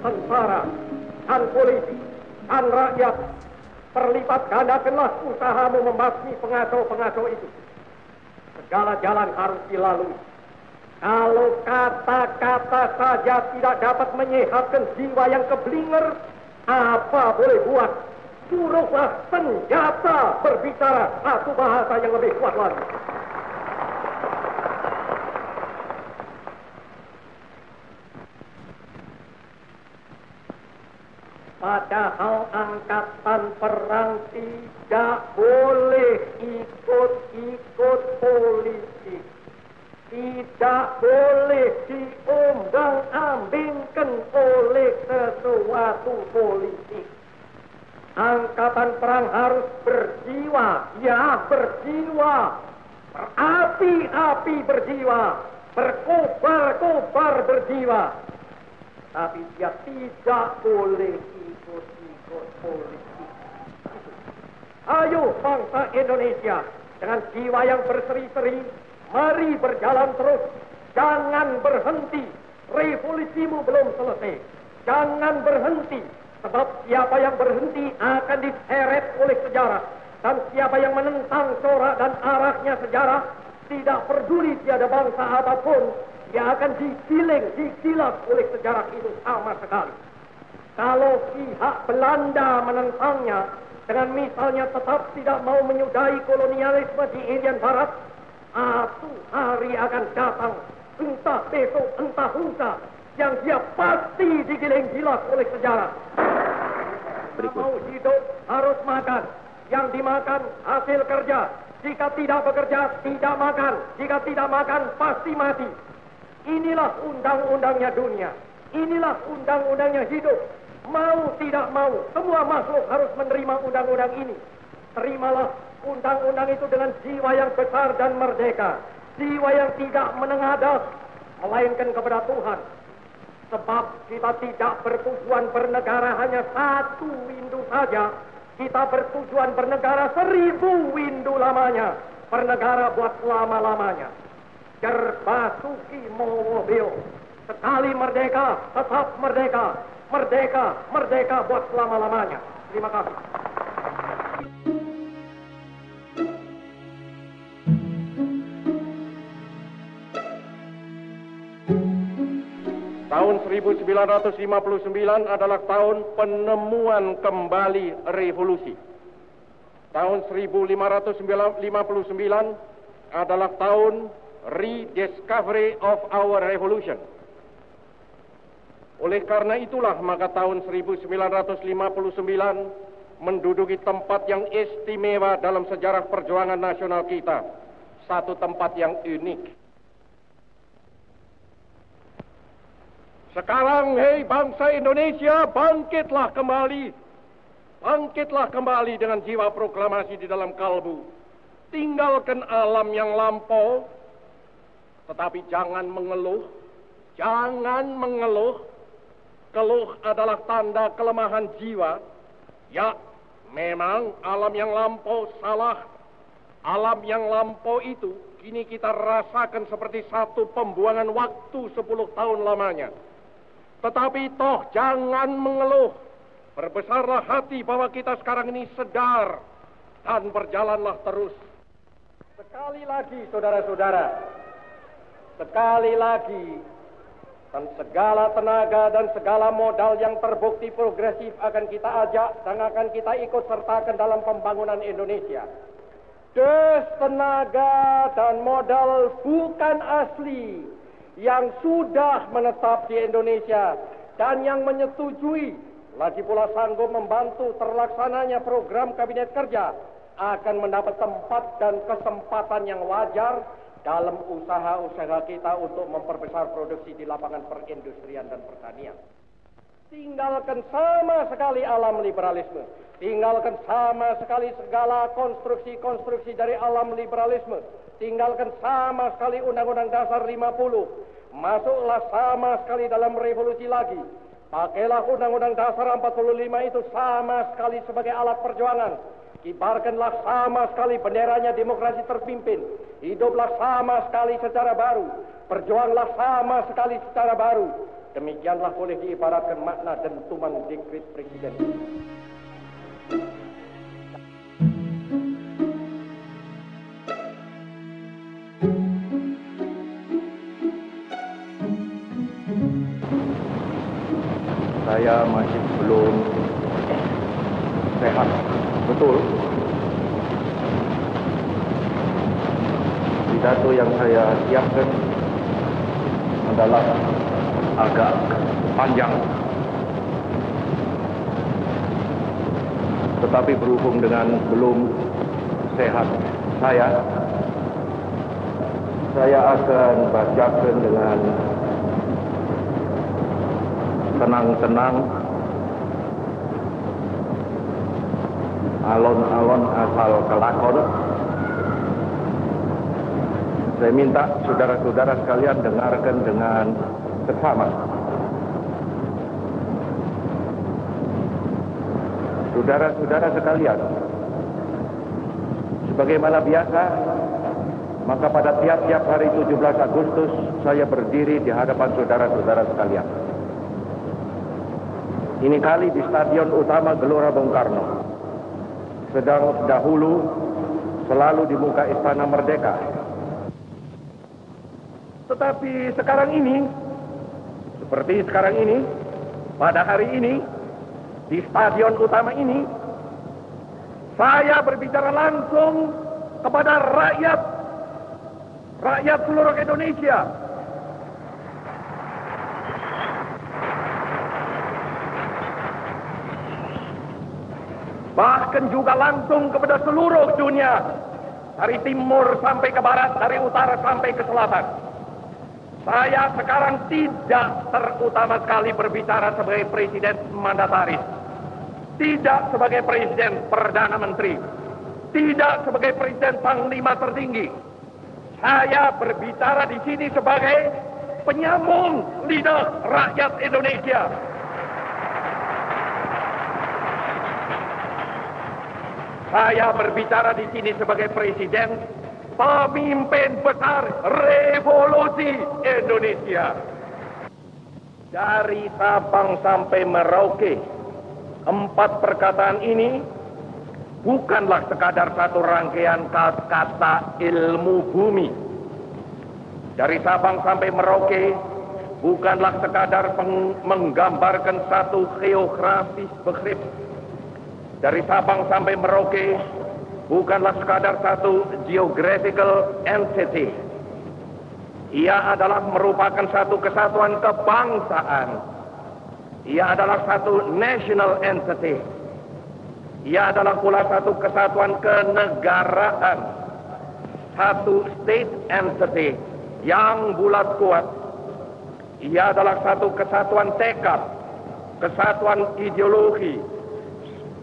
Tentara dan polisi dan rakyat, terlibat gandakanlah usahamu membasmi pengacau-pengacau itu. Segala jalan harus dilalui. Kalau kata-kata saja tidak dapat menyehatkan jiwa yang keblinger, apa boleh buat? Suruhlah senjata berbicara satu bahasa yang lebih kuat lagi. Padahal angkatan perang tidak boleh ikut-ikut politik. Tidak boleh diombang-ambingkan oleh sesuatu politik. Angkatan perang harus berjiwa, ya berjiwa, berapi-api berjiwa, berkobar-kobar berjiwa. Tapi dia tidak boleh ikut-ikut politik. Ayo bangsa Indonesia, dengan jiwa yang berseri-seri, mari berjalan terus. Jangan berhenti, revolusimu belum selesai. Jangan berhenti, sebab siapa yang berhenti akan diseret oleh sejarah. Dan siapa yang menentang corak dan arahnya sejarah, tidak peduli tiada bangsa apapun, dia akan digiling, digilap oleh sejarah itu sama sekali. Kalau pihak Belanda menentangnya, dengan misalnya tetap tidak mau menyudahi kolonialisme di Irian Barat, satu hari akan datang, entah besok, entah lusa, yang dia pasti digiling gilap oleh sejarah. Jika mau hidup harus makan, yang dimakan hasil kerja. Jika tidak bekerja, tidak makan. Jika tidak makan, pasti mati. Inilah undang-undangnya dunia. Inilah undang-undangnya hidup. Mau tidak mau, semua makhluk harus menerima undang-undang ini. Terimalah undang-undang itu dengan jiwa yang besar dan merdeka. Jiwa yang tidak menengadah, melainkan kepada Tuhan. Sebab kita tidak bertujuan bernegara hanya satu windu saja. Kita bertujuan bernegara 1000 windu lamanya. Bernegara buat selama-lamanya. Jerbasuki Mowobeo. Sekali merdeka, tetap merdeka. Merdeka, merdeka buat selama-lamanya. Terima kasih. Tahun 1959 adalah tahun penemuan kembali revolusi. Tahun 1559 adalah tahun rediscovery of our revolution. Oleh karena itulah maka tahun 1959 menduduki tempat yang istimewa dalam sejarah perjuangan nasional kita. Satu tempat yang unik. Sekarang, hei bangsa Indonesia, bangkitlah kembali. Bangkitlah kembali dengan jiwa proklamasi di dalam kalbu. Tinggalkan alam yang lampau, tetapi jangan mengeluh. Jangan mengeluh. Keluh adalah tanda kelemahan jiwa. Ya, memang alam yang lampau salah. Alam yang lampau itu kini kita rasakan seperti satu pembuangan waktu 10 tahun lamanya. Tetapi toh jangan mengeluh. Berbesarlah hati bahwa kita sekarang ini sedar dan berjalanlah terus. Sekali lagi saudara-saudara, sekali lagi, dan segala tenaga dan segala modal yang terbukti progresif akan kita ajak dan akan kita ikut sertakan dalam pembangunan Indonesia. Des tenaga dan modal bukan asli yang sudah menetap di Indonesia dan yang menyetujui, lagi pula sanggup membantu terlaksananya program kabinet kerja, akan mendapat tempat dan kesempatan yang wajar dalam usaha-usaha kita untuk memperbesar produksi di lapangan perindustrian dan pertanian. Tinggalkan sama sekali alam liberalisme. Tinggalkan sama sekali segala konstruksi-konstruksi dari alam liberalisme. Tinggalkan sama sekali Undang-Undang Dasar 50. Masuklah sama sekali dalam revolusi lagi. Pakailah Undang-Undang Dasar 45 itu sama sekali sebagai alat perjuangan. Kibarkanlah sama sekali benderanya demokrasi terpimpin. Hiduplah sama sekali secara baru. Berjuanglah sama sekali secara baru. Demikianlah boleh diibaratkan makna dentuman dekret presiden. Saya masih belum sehat betul. Pidato yang saya siapkan adalah agak panjang, tetapi berhubung dengan belum sehat saya akan bacakan dengan tenang-tenang, alon-alon asal kelakon. Saya minta saudara-saudara sekalian dengarkan dengan seksama. Saudara-saudara sekalian, sebagaimana biasa, maka pada tiap-tiap hari 17 Agustus saya berdiri di hadapan saudara-saudara sekalian. Ini kali di Stadion Utama Gelora Bung Karno. Sedang dahulu selalu di muka Istana Merdeka. Tetapi sekarang ini, seperti sekarang ini, pada hari ini, di Stadion Utama ini, saya berbicara langsung kepada rakyat seluruh Indonesia. Bahkan juga langsung kepada seluruh dunia, dari timur sampai ke barat, dari utara sampai ke selatan. Saya sekarang tidak terutama sekali berbicara sebagai presiden mandataris, tidak sebagai presiden perdana menteri, tidak sebagai presiden panglima tertinggi. Saya berbicara di sini sebagai penyambung lidah rakyat Indonesia. Saya berbicara di sini sebagai presiden pemimpin besar revolusi Indonesia. Dari Sabang sampai Merauke, 4 perkataan ini bukanlah sekadar satu rangkaian kata ilmu bumi. Dari Sabang sampai Merauke bukanlah sekadar menggambarkan satu geografis begrip. Dari Sabang sampai Merauke bukanlah sekadar satu geographical entity. Ia adalah merupakan satu kesatuan kebangsaan. Ia adalah satu national entity. Ia adalah pula satu kesatuan kenegaraan. Satu state entity yang bulat kuat. Ia adalah satu kesatuan tekad, kesatuan ideologi,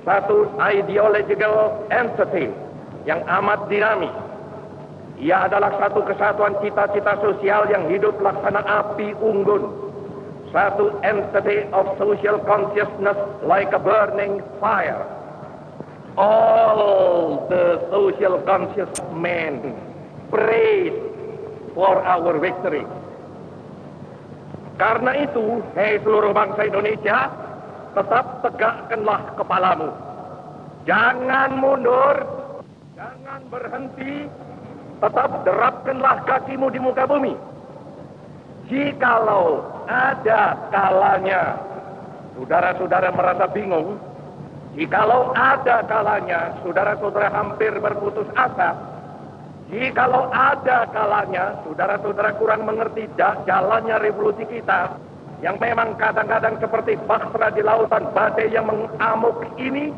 satu ideological entity yang amat dinamis. Ia adalah satu kesatuan cita-cita sosial yang hidup laksana api unggun. Satu entity of social consciousness like a burning fire. All the social conscious men pray for our victory. Karena itu, hei seluruh bangsa Indonesia, tetap tegakkanlah kepalamu. Jangan mundur, jangan berhenti, tetap derapkanlah kakimu di muka bumi. Jikalau ada kalanya saudara-saudara merasa bingung, jikalau ada kalanya saudara-saudara hampir berputus asa, jikalau ada kalanya saudara-saudara kurang mengerti jalannya revolusi kita, yang memang kadang-kadang seperti bahtera di lautan badai yang mengamuk ini,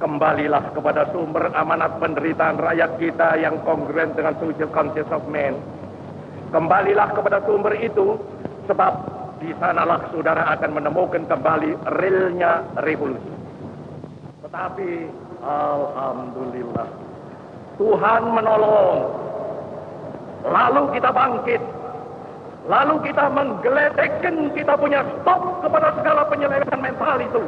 kembalilah kepada sumber amanat penderitaan rakyat kita yang kongruen dengan social conscience of man. Kembalilah kepada sumber itu, sebab di sanalah saudara akan menemukan kembali realnya revolusi. Tetapi alhamdulillah, Tuhan menolong. Lalu kita bangkit. Lalu kita menggeletekkan, kita punya stop kepada segala penyelewengan mental itu.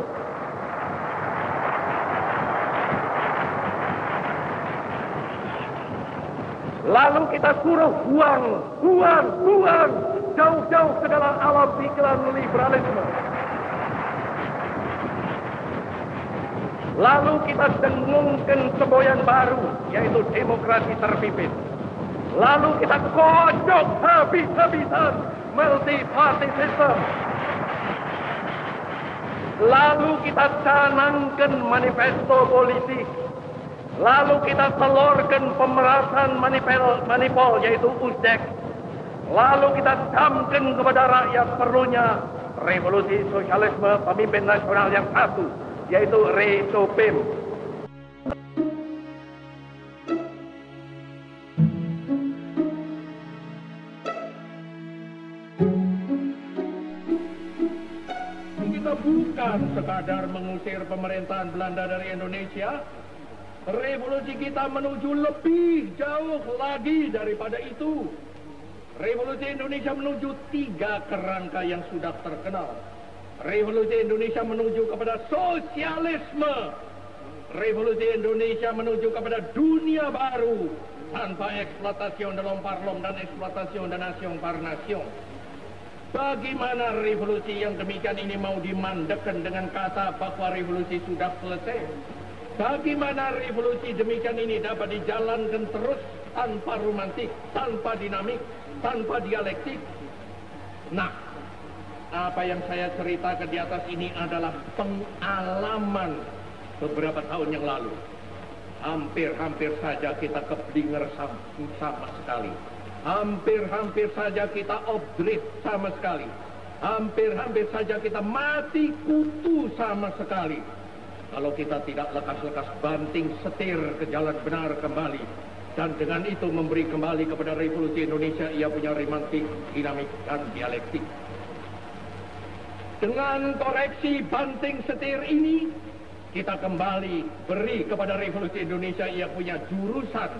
Lalu kita suruh buang jauh-jauh segala alam pikiran liberalisme. Lalu kita dengungkan semboyan baru, yaitu demokrasi terpimpin. Lalu kita kocok habis-habisan multi-party system. Lalu kita canangkan manifesto politik. Lalu kita telurkan pemerasan manipul, yaitu USDEK. Lalu kita camkan kepada rakyat perlunya revolusi sosialisme pemimpin nasional yang satu, yaitu Resopim. Kita bukan sekadar mengusir pemerintahan Belanda dari Indonesia. Revolusi kita menuju lebih jauh lagi daripada itu. Revolusi Indonesia menuju 3 kerangka yang sudah terkenal. Revolusi Indonesia menuju kepada sosialisme. Revolusi Indonesia menuju kepada dunia baru tanpa eksploitasi dalam parlom dan eksploitasi dan nation par nation. Bagaimana revolusi yang demikian ini mau dimandekan dengan kata bahwa revolusi sudah selesai? Bagaimana revolusi demikian ini dapat dijalankan terus tanpa romantik, tanpa dinamik, tanpa dialektik? Nah, apa yang saya ceritakan di atas ini adalah pengalaman beberapa tahun yang lalu. Hampir-hampir saja kita keblinger sama sekali. Hampir-hampir saja kita off-grid sama sekali. Hampir-hampir saja kita mati kutu sama sekali. Kalau kita tidak lekas-lekas banting setir ke jalan benar kembali. Dan dengan itu memberi kembali kepada revolusi Indonesia, ia punya romantik, dinamik, dan dialektik. Dengan koreksi banting setir ini, kita kembali beri kepada revolusi Indonesia, ia punya jurusan,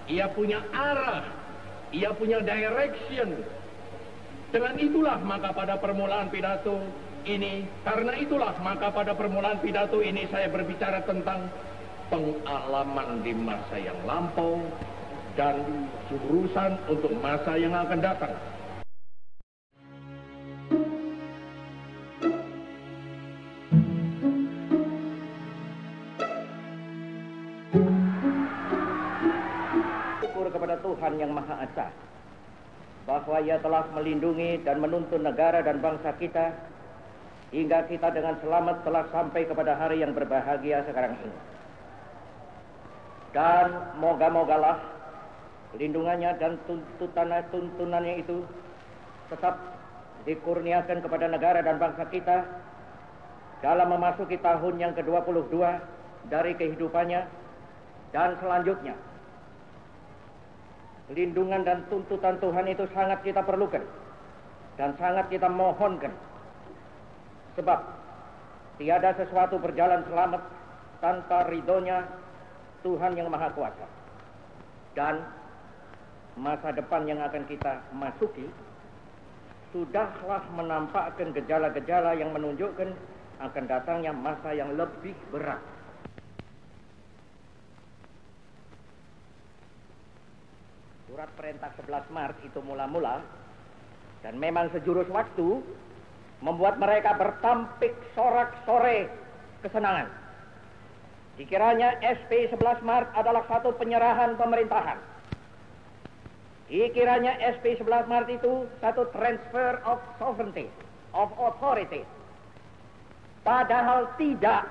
ia punya arah, ia punya direction. Dengan itulah maka pada permulaan pidato ini, karena itulah maka pada permulaan pidato ini saya berbicara tentang pengalaman di masa yang lampau dan jurusan untuk masa yang akan datang. Syukur kepada Tuhan yang Maha Esa bahwa Ia telah melindungi dan menuntun negara dan bangsa kita hingga kita dengan selamat telah sampai kepada hari yang berbahagia sekarang ini. Dan moga-mogalah lindungannya dan tuntunannya itu tetap dikurniakan kepada negara dan bangsa kita dalam memasuki tahun yang ke-22 dari kehidupannya dan selanjutnya. Lindungan dan tuntutan Tuhan itu sangat kita perlukan dan sangat kita mohonkan. Sebab tiada sesuatu berjalan selamat tanpa ridhonya Tuhan yang Maha Kuasa. Dan masa depan yang akan kita masuki sudahlah menampakkan gejala-gejala yang menunjukkan akan datangnya masa yang lebih berat. Surat perintah 11 Maret itu mula-mula dan memang sejurus waktu membuat mereka bertampik sorak-sore kesenangan. Dikiranya SP 11 Maret adalah satu penyerahan pemerintahan. Dikiranya SP 11 Maret itu satu transfer of sovereignty, of authority. Padahal tidak.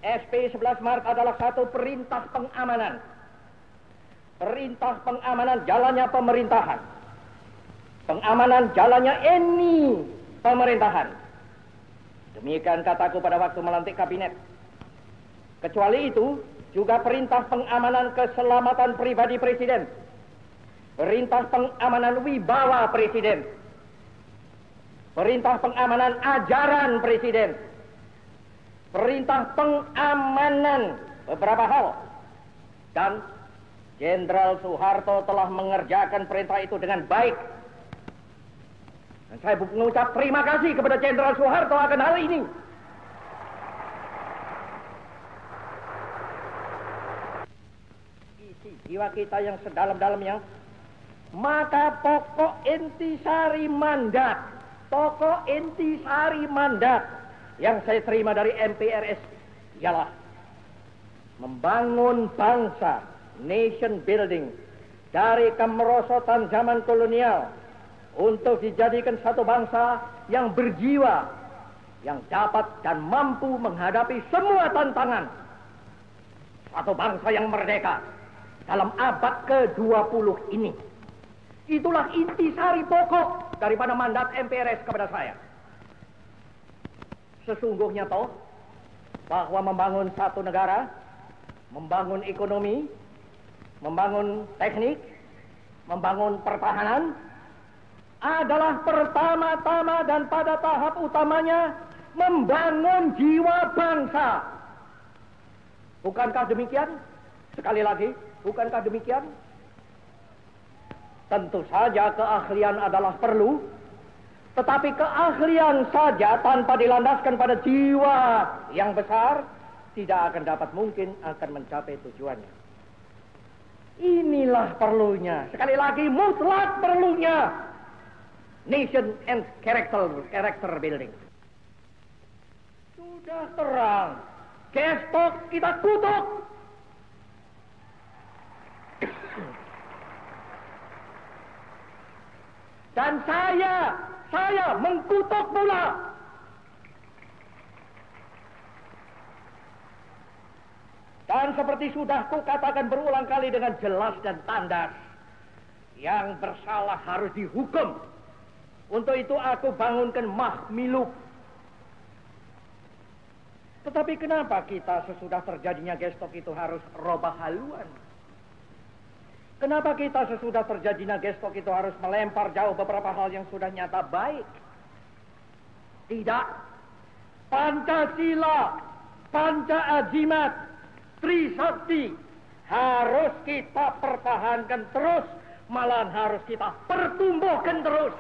SP 11 Maret adalah satu perintah pengamanan. Perintah pengamanan jalannya pemerintahan. Pengamanan jalannya ini pemerintahan. Demikian kataku pada waktu melantik kabinet. Kecuali itu, juga perintah pengamanan keselamatan pribadi presiden. Perintah pengamanan wibawa presiden. perintah pengamanan ajaran Presiden, perintah pengamanan beberapa hal, dan Jenderal Soeharto telah mengerjakan perintah itu dengan baik. Dan saya mengucap terima kasih kepada Jenderal Soeharto akan hal ini. Isi jiwa kita yang sedalam-dalamnya, maka pokok intisari mandat yang saya terima dari MPRS ialah membangun bangsa, nation building, dari kemerosotan zaman kolonial untuk dijadikan satu bangsa yang berjiwa, yang dapat dan mampu menghadapi semua tantangan. Satu bangsa yang merdeka dalam abad ke-20 ini. Itulah intisari pokok daripada mandat MPRS kepada saya. Sesungguhnya toh bahwa membangun satu negara, membangun ekonomi, membangun teknik, membangun pertahanan adalah pertama-tama dan pada tahap utamanya membangun jiwa bangsa. Bukankah demikian? Sekali lagi, bukankah demikian? Tentu saja keahlian adalah perlu, tetapi keahlian saja tanpa dilandaskan pada jiwa yang besar tidak akan dapat mungkin akan mencapai tujuannya. Inilah perlunya, sekali lagi mutlak perlunya nation and character building. Sudah terang, gestok kita kutuk. Dan saya mengkutuk pula. Dan seperti sudah kukatakan berulang kali dengan jelas dan tandas, yang bersalah harus dihukum. Untuk itu aku bangunkan Mahmiluk. Tetapi kenapa kita sesudah terjadinya gestok itu harus robah haluan? Kenapa kita sesudah terjadinya gestok itu harus melempar jauh beberapa hal yang sudah nyata baik? Tidak. Pancasila, Panca-Azimat, Trisakti harus kita pertahankan terus, malahan harus kita pertumbuhkan terus.